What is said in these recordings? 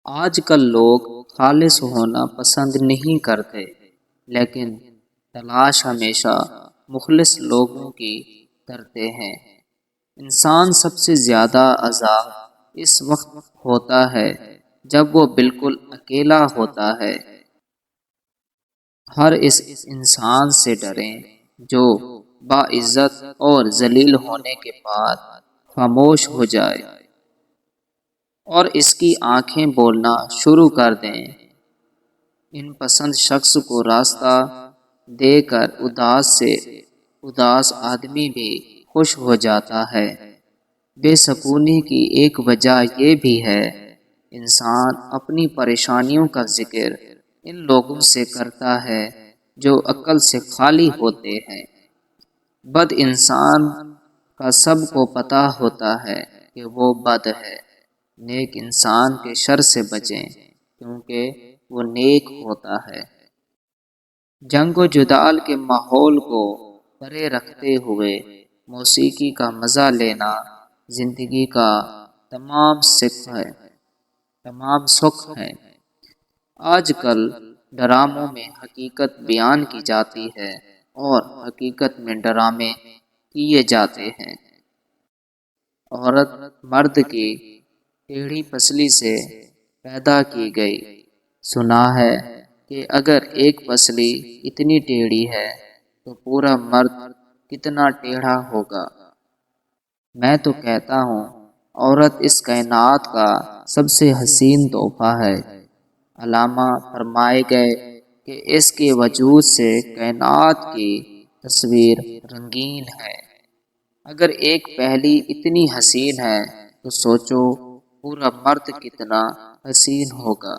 آج کل لوگ خالص ہونا پسند نہیں کرتے، لیکن تلاش ہمیشہ مخلص لوگوں کی کرتے ہیں۔ انسان سب سے زیادہ عذاب اس وقت ہوتا ہے جب وہ بالکل اکیلا ہوتا ہے۔ ہر اس انسان سے ڈریں جو باعزت اور ذلیل ہونے کے بعد خاموش ہو جائے اور اس کی آنکھیں بولنا شروع کر دیں۔ ان پسند شخص کو راستہ دے کر اداس آدمی بھی خوش ہو جاتا ہے۔ بے سکونی کی ایک وجہ یہ بھی ہے، انسان اپنی پریشانیوں کا ذکر ان لوگوں سے کرتا ہے جو عقل سے خالی ہوتے ہیں۔ بد انسان کا سب کو پتہ ہوتا ہے کہ وہ بد ہے۔ نیک انسان کے شر سے بچیں کیونکہ وہ نیک ہوتا ہے۔ جنگ و جدال کے ماحول کو پرے رکھتے ہوئے موسیقی کا مزہ لینا زندگی کا تمام سکھ ہے۔ آج کل ڈراموں میں حقیقت بیان کی جاتی ہے اور حقیقت میں ڈرامے کیے جاتے ہیں۔ عورت مرد کی ٹیڑھی پسلی سے پیدا کی گئی۔ سنا ہے کہ اگر ایک پسلی اتنی ٹیڑھی ہے تو پورا مرد کتنا ٹیڑھا ہوگا۔ میں تو کہتا ہوں عورت اس کائنات کا سب سے حسین تحفہ ہے۔ علامہ فرمائے گئے کہ اس کے وجود سے کائنات کی تصویر رنگین ہے۔ اگر ایک پہلی اتنی حسین ہے تو سوچو پورا مرد کتنا حسین ہوگا۔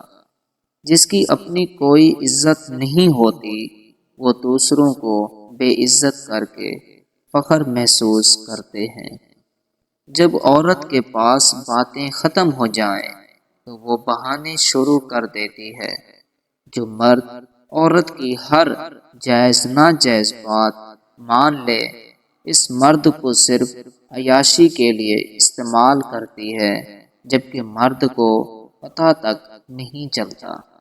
جس کی اپنی کوئی عزت نہیں ہوتی وہ دوسروں کو بے عزت کر کے فخر محسوس کرتے ہیں۔ جب عورت کے پاس باتیں ختم ہو جائیں تو وہ بہانے شروع کر دیتی ہے۔ جو مرد عورت کی ہر جائز ناجائز بات مان لے اس مرد کو صرف عیاشی کے لیے استعمال کرتی ہے، جبکہ مرد کو پتہ تک نہیں چلتا۔